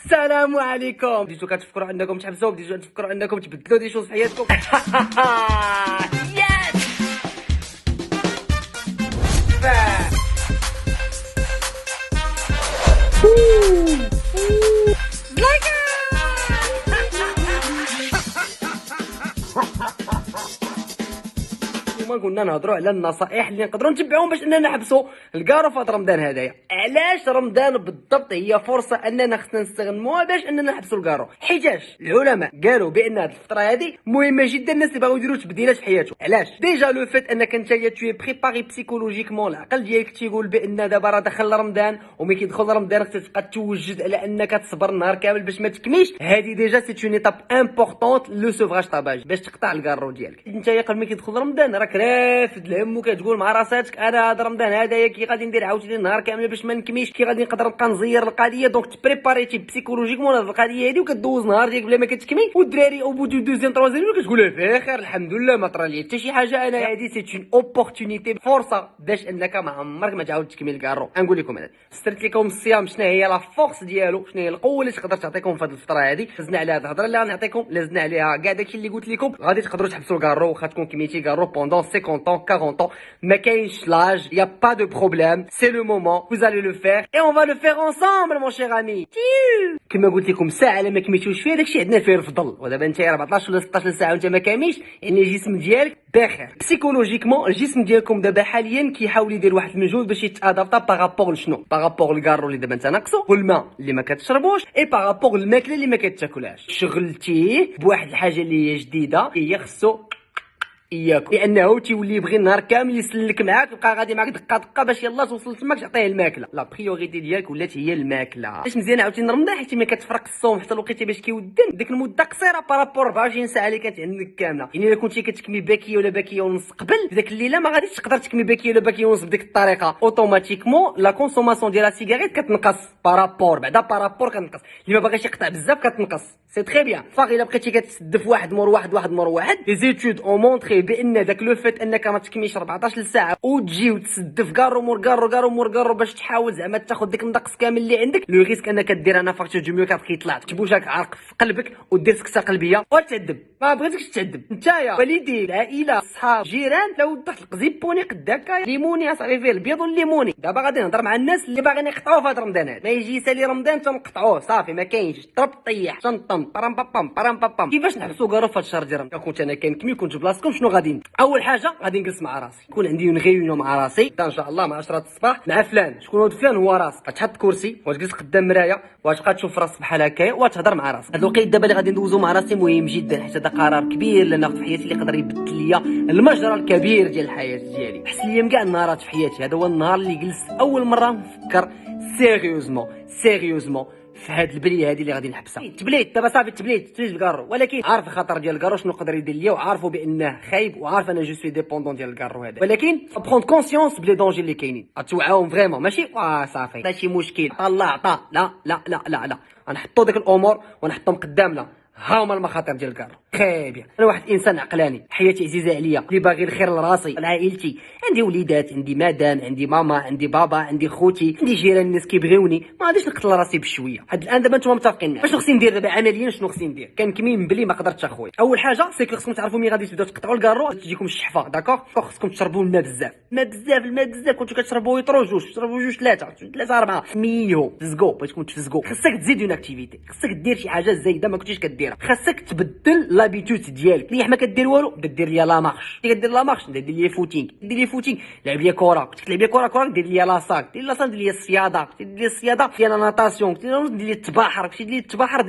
السلام عليكم. بديتو كتفكروا انكم تحبسوا، بديتو تفكروا انكم تبدلوا دي شوز في حياتكم. يس اليوم كنا نهضروا على النصائح اللي نقدروا نتبعوهم باش اننا نحبسوا الكارو في رمضان هذايا. علاش رمضان بالضبط هي فرصه اننا خصنا نستغلوها باش اننا نحبسوا الكارو؟ حيتاش العلماء قالوا بان هذه الفتره هذه مهمه جدا، الناس اللي بغاو يديروا تبديلات في حياتهم. علاش؟ ديجا لو فيت انك انت توي بريباري بسيكولوجيكمون، العقل ديالك تيقول بان دابا راه دخل رمضان، وملي كيدخل رمضان خصك تبقى توجد على انك تصبر النهار كامل باش ما تكميش. هذه ديجا سي اون ايتاب امبورطونت لو سوفراج طاباج باش تقطع الكارو ديالك. انت قبل ما كيدخل رمضان راك رافد الهم وكتقول مع راساتك انا هذا رمضان هذايا كي غادي ندير عاوتاني النهار كامل باش ما نكميش، كي غادي نقدر نبقى نزير القضيه. دونك تبريباريتي بسيكولوجيكمون هذه القضيه هذه وكدوز نهار ديالك بلا ما كتكمي، والدراري او بودو دوزيام تروازيام كتقول في خير الحمد لله ما طرا لي حتى شي حاجه. انا هذه سي اون اوبورتونيتي، فرصه باش انك ما عمرك ما تعاود تكمل الكارو. نقول لكم انا سرت لكم الصيام شنو هي لا فورس ديالو، شنو هي القوه اللي تقدر تعطيكم في هذه الفتره هذه. لزنا على هذه الهضره اللي غنعطيكم، لزنا عليها كاع داكشي اللي قلت لكم. غادي تقدروا تحبسوا الكارو واخا تكون كميتي كارو بوندون 50 ans 40 ans. ما كاينش لاج، y a pas de problème, c'est le moment, vous allez le faire et on va le faire ensemble mon cher ami. كما قلت لكم ساعه لما كميتوش فيها داكشي عندنا فيه الفضل. ودابا انت 14 ولا 16 ساعه وانت ما كاميش، يعني الجسم ديالك بخير بسيكولوجيكمون. الجسم ديالكم دابا حاليا كيحاول يدير واحد المجهود باش يتادابتا بارابور لشنو؟ بارابور الكارو اللي دابا انت ناقصو، والماء اللي ما كتشربوش، اي بارابور الماكله اللي ما كتاكلهاش. شغلتيه بواحد الحاجه اللي هي جديده، هي خصو اياكم، لانه تيولي يبغي النهار كامل يسلك معاك، يبقى غادي معاك دقه دقه باش يلاه توصل تماك تعطيه الماكله. لا بريوريتي ديالك ولات هي الماكله. علاش مزيان عاوتاني رمضان؟ حيت ملي كتفرق الصوم حتى الوقيته باش كيودن ديك المده قصيره بارابور 24 ساعه اللي كانت عندك كامله. يعني الا كنتي كتكمي باكيه ولا باكيه ونص قبل ديك الليله، ما غاديش تقدر تكمي باكيه ولا باكيه ونص بديك الطريقه. اوتوماتيكمون لا كونسوماسيون ديال لا سيجاريت كتنقص بارابور، بعدا بارابور كتنقص. اللي ما باغيش يقطع بزاف كتنقص. سي تري بيان. فاغ الا بقيتي كتسدف واحد مور واحد واحد مور واحد، لي زيتود اون مونطري بان داك لو فات انك ما تكميش 14 ساعه وتجي وتسدف كارو مور كارو كارو مور كارو باش تحاول زعما تاخذ ديك النقص كامل اللي عندك، لو ريسك انك دير انا فاكتور دو ميو كيطلع تبوجاك عرق في قلبك ودير سكته قلبيه وتعذب. ما بغيتكش تعذب نتايا، والديك، العائله، الصحاب، جيران. لو ضغط القزيبوني قداك ليموني اصاحبي فيه البيض والليموني. دابا غادي نهضر مع الناس اللي باغيين يقطعوا في هذا رمضان هذا. ما يجي يسالي رمضان تنقطعوه صافي، ما كاينش ضرب طيح شنطم برام بابام برام بابام. كيفاش نحبسوا كارو في هذا الشهر ديال رمضان؟ كنت انا كنكمي كنت بلاصتكم شنو غادي ندير؟ اول حاجه غادي نجلس مع راسي، يكون عندي اون ريونيون مع راسي ان شاء الله مع 10 الصباح مع فلان. شكون هو فلان؟ هو راسك. غتحط كرسي وتجلس قدام مرايه وتبقى تشوف راسك بحال هكايا وتهضر مع راسك. هذا الوقت دابا اللي غادي ندوزو مع راسي مهم جدا، حيت هذا قرار كبير اللي ناخذ في حياتي اللي يقدر يبدل ليا المجرى الكبير ديال الحياه ديالي. حس ليا كاع النهارات في حياتي هذا هو النهار اللي جلست اول مره نفكر سيريوزمون في هاد البليه هذه اللي غادي نحبسها. تبليت دابا صافي، تبليت الكارو، ولكن عارف الخطر ديال الكارو شنو يقدر يدير ليا، وعارفه بانه خايب، وعارف انا جو سوي ديبوندون ديال الكارو هذا. ولكن بروند كونسيونس بلي دونجي اللي كاينين، غتوعاهم فريمون، ماشي صافي ماشي مشكل الله عطا. لا لا لا لا لا، غنحطوا ديك الامور ونحطهم قدامنا. ها هما المخاطر ديال الكارو. خي بيان، انا واحد انسان عقلاني، حياتي عزيزه عليا، اللي باغي الخير لراسي لعائلتي. عندي وليدات، عندي مدام، عندي ماما، عندي بابا، عندي خوتي، عندي جيران، الناس كيبغيوني. ما غاديش نقتل راسي بشويه. هاد الان دابا نتوما متفقين معايا. شنو خصني ندير دابا عمليا؟ شنو خصني ندير؟ كنكمي من بلي ما قدرتش اخويا. اول حاجه سيكو خصكم تعرفوا ملي غادي تبداو تقطعوا الكارو تجيكم الشحفه، داكوغ. خصكم تشربوا الماء بزاف، الماء بزاف. كنتو كتشربوا يطرو جوج، تشربوا جوج ثلاثه اربعه ميو تزقو. بغيتكم تفزقوا، خصك تزيد اون اكتيفيتي، خصك دير شي حاجه زايده ما كنتيش كديرها. خصك تبدل لابيتود ديالك. ملي ما كدير والو بدا دير ليا لا مارش. كدير لا مارش دير ليا فوتينغ، لعب ليا كره. كنت كتلعب ليا كره دير ليا لاصاك، دير ليا الصياده، دير ليا الصياده ديال ناتاسيون، دير ليا التباحر،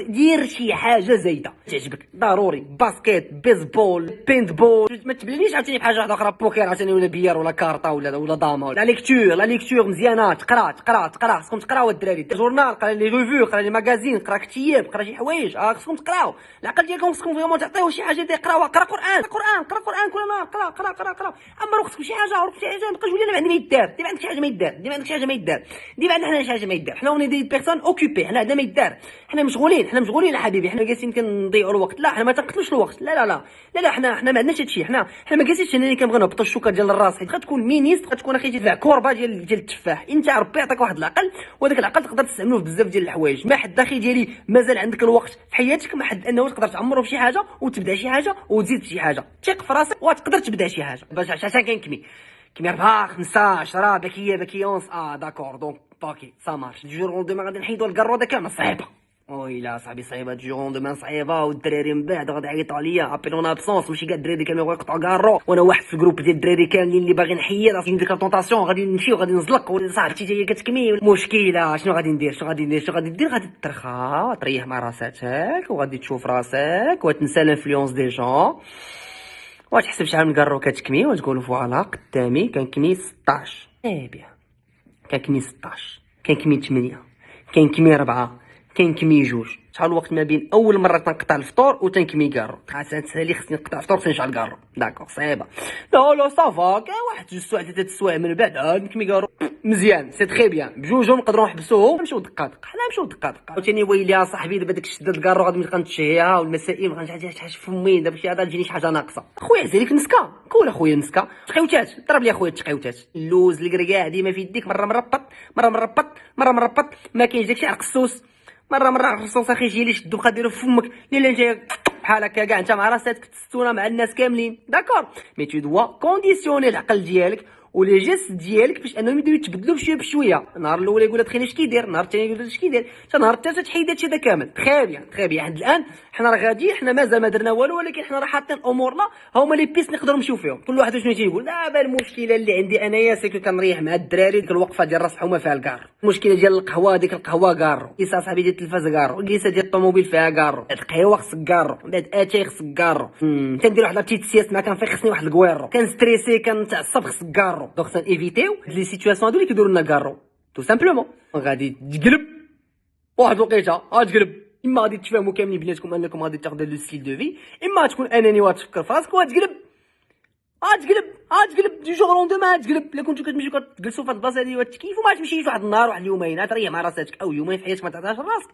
دير شي حاجه زايده تعجبك ضروري. باسكيت، بيسبول، بينت بول. ما تبليش عاوتاني بحاجه واحده اخرى، بوكر عاوتاني ولا بيار ولا كارطه ولا داما. لا ليكتور مزيانه. تقرا خصكم تقراو الدراري. جورنال، قرا لي ريفيو، قرا لي ماغازين، قرا كتياب، قرا شي حوايج. خصكم تقراو. قراو العقل ديالكم خصكم فريمون تعطيوه شي حاجه يقراوها. قرا قران كل نهار، قرا اما خصكم شي حاجه ما تبقاش تقول لي ما عندي ما يدار. ديما عندك شي حاجه ما يدار، ديما عندنا حنا شي حاجه ما يدار. حنا اوني دي بيرسون اوكوبي، حنا عندنا ما يدار، حنا مشغولين حبيبي. حنا جالسين كنضيعوا الوقت. لا حنا ما تنقتلوش الوقت، لا حنا ما عندناش هادشي. حنا ما جالسينش هنا اللي كنبغيو نهبطوا الشوكه ديال الراس. حيت غتكون مينيستر، غتكون اخي تدفع كوربه ديال التفاح. انت ربي يعطيك واحد العقل، وهذاك العقل تقدر تستعملوه في بزاف ديال الحوايج. ما حد اخي ديالي مازال عندك الوقت في حياتك، ما حد انه تقدر تعمره في شي حاجه وتبدا شي حاجه وتزيد في شي حاجه. ثق في راسك وتقدر تبدا شي حاجه. باش عشان كنكمي 4 5 10 باكيه 11 داكور دونك باكي سا مارش. جور دوما غادي نحيدو الكارو هذا كامل صعيبه. ويلا صاحبي صعيبه جور دوما صعيبه، والدراري من بعد غادي يعيطوا عليا ابيلون ابسونس. ماشي كاع الدراري اللي كانوا يقطعوا كارو، وانا واحد في الجروب ديال الدراري كاملين اللي باغي نحيد. راسي ديك الطونطاسيون غادي نمشي وغادي نزلق. صاحبتي جايه كتكمي مشكله. شنو غادي ندير؟ غادي ترخى تريح مع راساتك وغادي تشوف راسك وتنسى الانفلونس دي جون وتحسب شحال من كارو كتكمي وتقول فوالا قدامي كنكمي 16 بيان، كنكمي 16، كنكمي 8، كنكمي 4، كنكمي 2. شحال الوقت ما بين اول مره تنقطع الفطور وتنكمي كارو؟ تسالي خصني نقطع الفطور تنشعل كارو. داكور صعيبه. لا صافا كاين 1 2 سوايع 3 سوايع من بعد عاد نكمي كارو مزيان. سي تري بيان. بجوجهم نقدروا نحبسوهم نمشيو دقادق. حنا نمشيو دقادق. عاوتاني ويلي يا صاحبي دابا داك الشده الكارو غادي نبقى نتشهيها والمسائل غنجي حاجه في فمي. دابا شي عاد تجيني شي حاجه ناقصه. خويا عزاليك نسكا كول اخويا نسكا تقيوتات. ضرب لي اخويا التقيوتات. اللوز الكركاع ديما في يديك، مره مربط ما كاينش داكشي عرق السوس. مره الرصاص اخي يجي لي شدو بقى ديرو في فمك. لا انت بحال هكا كاع انت مع راسك تستونا مع الناس كاملين. داكور مي تو دوا كونديسيوني العقل ديالك ولي جيست ديالك باش انهم يبداو يتبدلوا بشويه. النهار الاول يقول لك تخيل اش كيدير، النهار الثاني يقول لك اش كيدير، حتى النهار الثالث تحيد هادشي هذا كامل. تري بيان. حد الان حنا راه غادي، حنا مازال ما درنا والو، ولكن حنا راه حاطين امورنا هما لي بيس نقدروا نمشيو فيهم. كل واحد شنو تيقول. دابا المشكله اللي عندي انايا سيكو كنريح مع الدراري ديك الوقفه ديال راس حومه فيها الكار. المشكله ديال القهوه، ديك القهوه كارو، كيسا صاحبي ديال التلفاز كارو، كيسا ديال الطوموبيل فيها كارو، القهوه خصك كارو، بعد اتاي خصك كارو. تندير واحد لابتيت سياست ما كنفيق خصني واحد الكويرو، كنستريسي كنتعصب خصك كارو. دونك ايفيتيو لي سيتوياسيون هادو اللي كيديروا لنا كارو تو سامبلومون. غادي تقلب واحد الوقيته غتقلب، اما غادي تفهموا كاملين بيناتكم انكم غادي تاخذوا لو ستيل دو في، اما تكون اناني وتفكر في راسك وتقلب. دي جوغ لوندومان تقلب. الا كنتو كتمشيو كتجلسوا في هاد البلاصه هادي وتكيفوا ما تمشيش واحد النهار واحد اليومين تريح مع راسك او يومين في حياتك ما تعطيهاش راسك.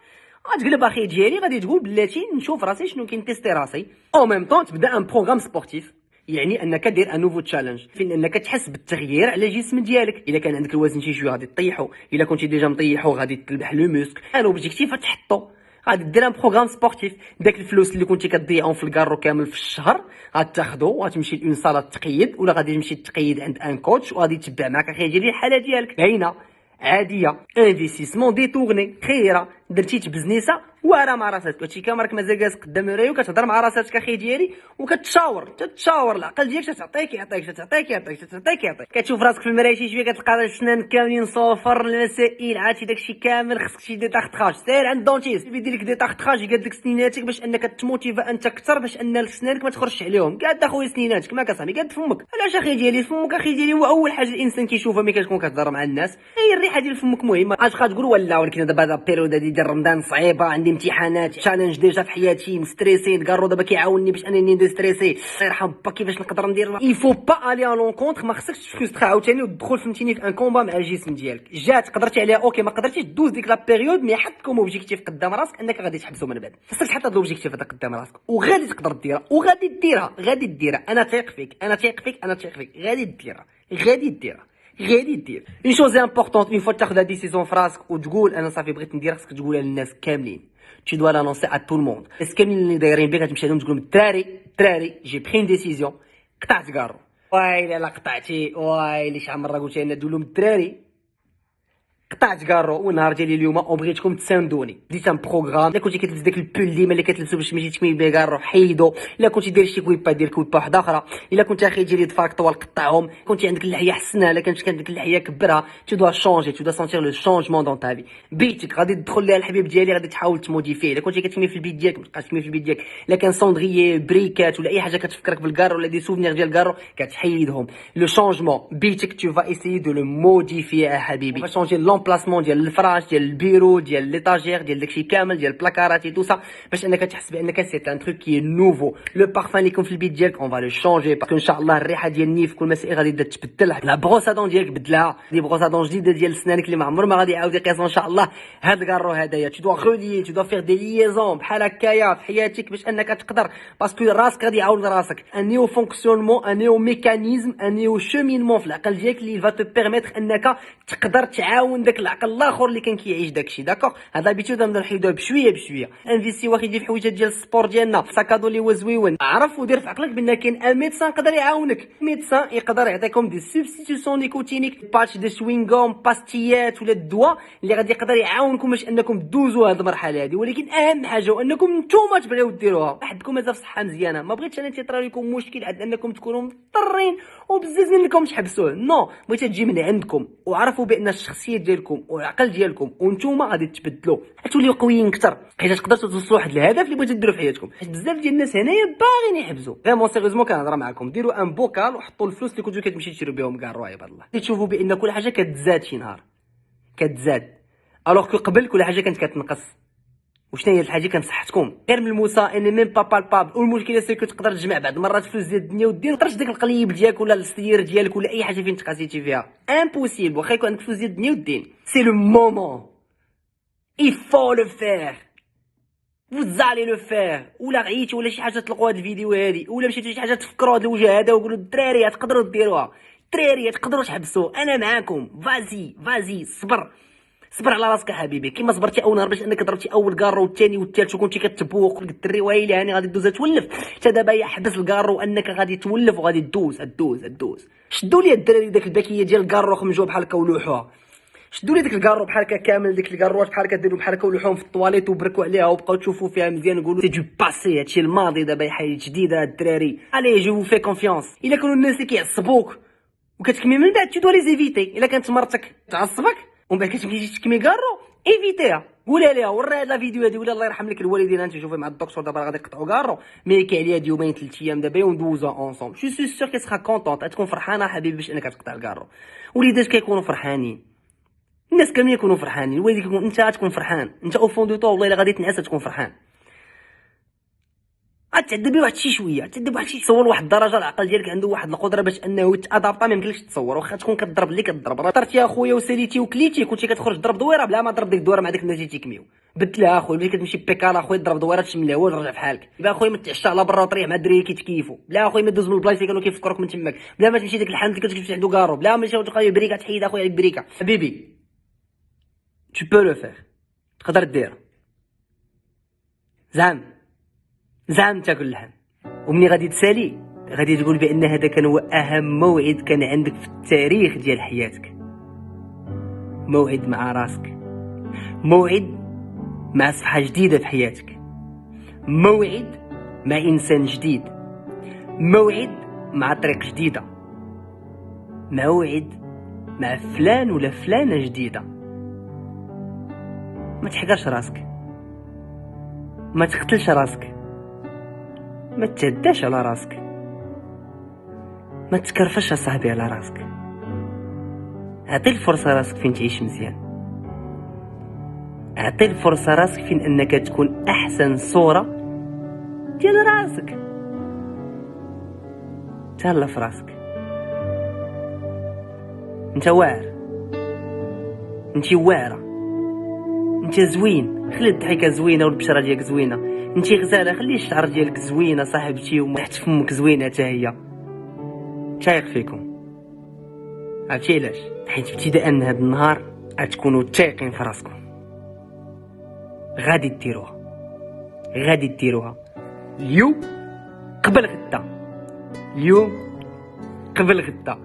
غتقلب اخي ديالي غادي تقول بلاتي نشوف راسي شنو كاين، تيستي راسي او ميم طون تبدا ان بروغرام سبورتيف. يعني انك دير ان نوفو تشالنج فين انك تحس بالتغيير على الجسم ديالك. الا كان عندك الوزن شي شويه غادي تطيحو، الا كنتي ديجا مطيحو غادي تلبح لو موسك. انا اوبجيكتيف تحطو غادي دير ان بروغرام سبورتيف. داك الفلوس اللي كنتي كتضيعهم في الكارو كامل في الشهر غتاخذو وغتمشي لون صاله تقيد، ولا غادي تمشي تقيد عند ان كوتش وغادي يتبع معاك اخي ديالي الحاله ديالك باينه عاديه. انفيستيسمون ديتورني خيره درتي بزنيسه واعره مع راسك. هادشي كامل راك مازال جالس قدام المرايه وكتهضر مع راسك اخي ديالي وكتشاور العقل ديالك تعطيك يعطيك. كتشوف راسك في المرايه شي شويه كتلقى السنان كاملين صفر، المسائل عرفتي داكشي كامل. خصك شي دي تاختراج سير عند دونتيست يدير لك دي تاختراج يقاد لك سنيناتك باش انك تموتيفا انت اكثر باش ان سنانك ما تخرجش عليهم. قاد اخويا سنيناتك ما كصاحبي قاد فمك. علاش اخي ديالي فمك اخي ديالي هو اول حاجه الانسان كيشوفها ملي كتكون كتهضر مع الناس. هي الريحه ديال فمك مهمه. اش غتقول ولا ولكن دابا هذا بيريود هادي ديال رمضان صعيبه، عندي امتحانات تشالنج ديجا في حياتي مستريسي. الكارو دابا كيعاونني باش انني ندير ستريسي. الله يرحم با كيفاش نقدر ندير. يفو با الي ان لونكونتر، ما خصكش تفرسترا عاوتاني وتدخل فهمتيني في ان كومبا مع الجسم ديالك. جات قدرتي عليها اوكي، ما قدرتيش دوز ديك لا بيريود، مي حطكم اوبجيكتيف قدام راسك انك غادي تحبسو من بعد. خصك تحط هاد الاوبجيكتيف هذا قدام راسك وغادي تقدر ديرها غادي ديرها. انا تايق فيك غادي دير اون شوز امبورطونت. اون فوا تاخذ لا ديسيزون في راسك وتقول انا صافي بغيت ندير، خصك تقولها للناس كاملين. tu dois l'annoncer à tout le monde. الناس كاملين اللي دايرين بك غتمشي لهم تقول لهم الدراري جي برين ديسيزيون، قطعت كارو. وايلي لا قطعتي، وايلي شحال مره قلت لنا تقول لهم الدراري قطعت كارو. والنهار ديالي اليوم وبغيتكم تساندوني. ديت ان بروغرام. الا كنتي كتلبس داك البول ديما اللي كتلبسو باش تمشي تكمل بيه كارو حيدو. الا كنتي داير شي كويبا دير كويبا وحده اخرى. الا كنت اخي ديالي ضفارك طوال قطعهم. كنتي عندك اللحيه حسنها، الا كانت عندك اللحيه كبرها. تو دوا شونجي، تو دوا سونتير لو شونجمون دون تا في. بيتك غادي تدخل ليها الحبيب ديالي غادي تحاول تموديفيه. الا كنتي كتكمي في البيت ديالك ما تبقاش تكمي في البيت ديالك. الا كان صوندريي بريكات ولا اي حاجه كتفكرك بالكارو ولا دي سوفنير ديال الكارو كتحيدهم. لو شونجمون بيتك تو فا ايسيي دو لو موديفيي يا حبيبي. فا شونجي لومبلاسمون ديال الفراش ديال البيرو ديال ليطاجير ديال داكشي كامل ديال البلاكارات تو سا باش انك تحس بانك سي ان تروك كي نوفو. لو بارفان اللي يكون في البيت ديالك اون فا لو شونجي باسكو ان شاء الله الريحه ديال النيف كل ما غادي تبدل. لا بروسادون ديالك بدلها، دي بروسادون جديده ديال سنانك اللي ما عمر ما غادي يعاود يقيس ان شاء الله. هاد الكارو هدايا تو دو ريليي تو دو فير دي ليزون بحال هكايا في حياتك باش انك تقدر باسكو راسك غادي يعاود راسك. ان نيو فونكسيونمون ان نيو ميكانيزم ان نيو شومينمون في العقل ديالك اللي فا تو بيرميتر انك تقدر تعاون داك العقل الاخر اللي كان كيعيش داكشي. داكوغ هاد لابيتود نبدا نحيدوها بشويه بشويه. انفيستي واخا يدير في حوايج ديال السبور ديالنا في ساكادو اللي هو زويون. عرف ودير في عقلك بان كاين ان ميدسان يقدر يعاونك. ميدسان يقدر يعطيكم دي سوبستيتيسيون نيكوتينيك باتش دي سوينغوم باستيات ولا الدواء اللي غادي يقدر يعاونكم باش انكم دوزوا هاد المرحله هذه. ولكن اهم حاجه هو انكم نتوما تبغيو ديروها. وحدكم مازال في صحه مزيانه، ما بغيتش انا تيطرا لكم مشكل عند انكم تكونوا مضطرين وبزاف منكم تحبسوه. نو بغيت تجي من عندكم وعرفوا بان الشخصيه ديالكم والعقل ديالكم وانتوما غادي تبدلوا غتوليو قويين اكثر حيت تقدروا توصلوا لواحد الهدف اللي بغيتو ديروا في حياتكم. حيت بزاف ديال الناس هنايا باغيين يحبسوا. فريمون سيريوزمون كنهضر معكم، ديروا ان بوكال وحطوا الفلوس اللي كنتو كتمشي تشريو بهم كاع الروايب الله. تشوفوا بان كل حاجه كتزاد شي نهار كتزاد، الوغ كو قبل كل حاجه كانت كتنقص. وشنو هي الحاجه كان صحتكم غير ملموسه اني ميم با بالباب. والمشكله سي كو تقدر تجمع بعض المرات فلوس ديال الدنيا ودير ما تقدرش داك القليب ديالك ولا السير ديالك ولا اي حاجه فين تقاسيتي فيها امبوسيبل. واخا يكون عندك فلوس ديال الدنيا والدين سي لو مومون il faut le faire vous allez le faire. ولا عييتوا ولا شي حاجه تلقوا هاد الفيديو هادي ولا مشيتوا شي حاجه تفكروا هاد الوجه هذا وقولوا الدراري تقدروا ديروها، الدراري تقدروا تحبسوا، انا معاكم. فازي صبر على راسك حبيبي كيما صبرتي اول نهار باش انك ضربتي اول كارو والثاني والثالث وكنتي كتبوق قلت الدري ويلي هاني غادي دوز تولف. حتى دابا حبس الكارو انك غادي تولف وغادي دوز. شدوا لي الدراري داك الباكيه ديال الكارو خمجوها بحال هكا ولوحوها. شدوا لي داك الكارو بحال هكا كامل، ديك الكاروات بحال هكا ديروا بحال هكا ولوحوهم في الطواليت وبركوا عليها وبقاو تشوفوا فيها مزيان وقولوا سي دو باسي هادشي الماضي دابا حياه جديده الدراري. الي جو في كونفيونس. الا كانوا الناس اللي كيعصبوك وكتكمي من بعد تو لي زيفيتي. الا كانت مرتك تعصبك ومن بعد كتمشي تكمي كارو ايفيتيها، قولها ليها ورا هاد لا فيديو هادي ولا الله يرحم لك الوالدين انت شوفي مع الدكتور دابا غادي يقطعوا كارو مي كاين عليا يومين 3 ايام دابا وندوزو اونصومبل. جو سو سور كي سخا كونطونط تكون فرحانه حبيبي باش انك تقطع الكارو. وليدات كيكونوا فرحانين، الناس كاملين يكونوا فرحانين. الوالد يكون انت تكون فرحان، انت او فون دو طو والله الا غادي تنعس تكون فرحان. غتعذبي واحد شي شويه، تعذب واحد شي تصور واحد الدرجه العقل ديالك عنده واحد القدره باش انه يتادابطا. ما يمكنلكش تصور واخا تكون كضرب اللي كضرب. طرتي يا خويا وساليتي وكليتي كنتي كتخرج تضرب دويره بلا ما تضرب ديك الدويره مع ديك الناس اللي تيكميو. بدلها اخويا ملي كتمشي بيكال اخويا تضرب دويره تشم الهوا وترجع بحالك. بلا اخويا ما تعشى على برا وطريح مع الدراري كيتكيفوا. بلا اخويا ما دوز من البلايص اللي كانوا كيفكروك من تماك. بلا ما تمشي ديك الحانوت اللي كتمشي عنده كارو. بلا ما تمشي تلقى بريكه تحيد اخويا عليك بريكه. حبيبي tu peux le faire تقدر دير زعم تاكل اللحم. ومني غادي تسالي غادي تقول بان هذا كان هو اهم موعد كان عندك في التاريخ ديال حياتك. موعد مع راسك، موعد مع صفحه جديده في حياتك، موعد مع انسان جديد، موعد مع طريق جديده، موعد مع فلان ولا فلانه جديده. ما تحقرش راسك، ما تقتلش راسك، ما تهداش على راسك، ما تكرفش صاحبي على راسك. اعطي الفرصه راسك فين تعيش مزيان، اعطي الفرصه راسك فين انك تكون احسن صوره ديال راسك. تهلا في راسك، انت واعر، انت واعره، انت زوين. خلي الضحكه زوينه والبشره ديالك زوينه. انت غزاله، خلي الشعر ديالك زوينه صاحبتي وتحت فمك زوينه حتى هي. شايق فيكم عرفتي علاش؟ حيت ابتداء من هذا النهار غتكونوا تايقين في راسكم. غادي ديروها اليوم قبل غدا، اليوم قبل غدا.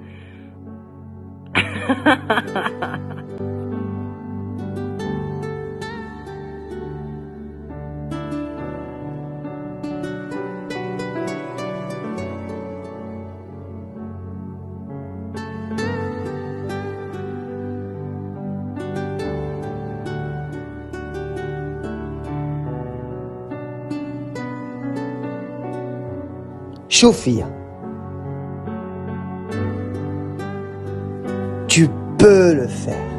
شوف فيا tu peux le faire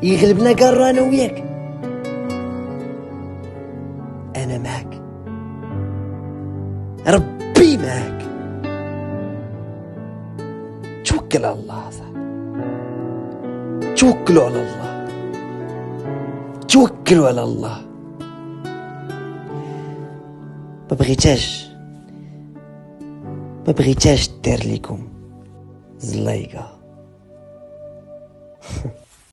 يغلبنا قارو انا وياك. انا معك، ربي معك. توكل على الله صاحبي، توكلوا على الله، توكلوا على الله. ما بغيتاش دير لكم زلايقه.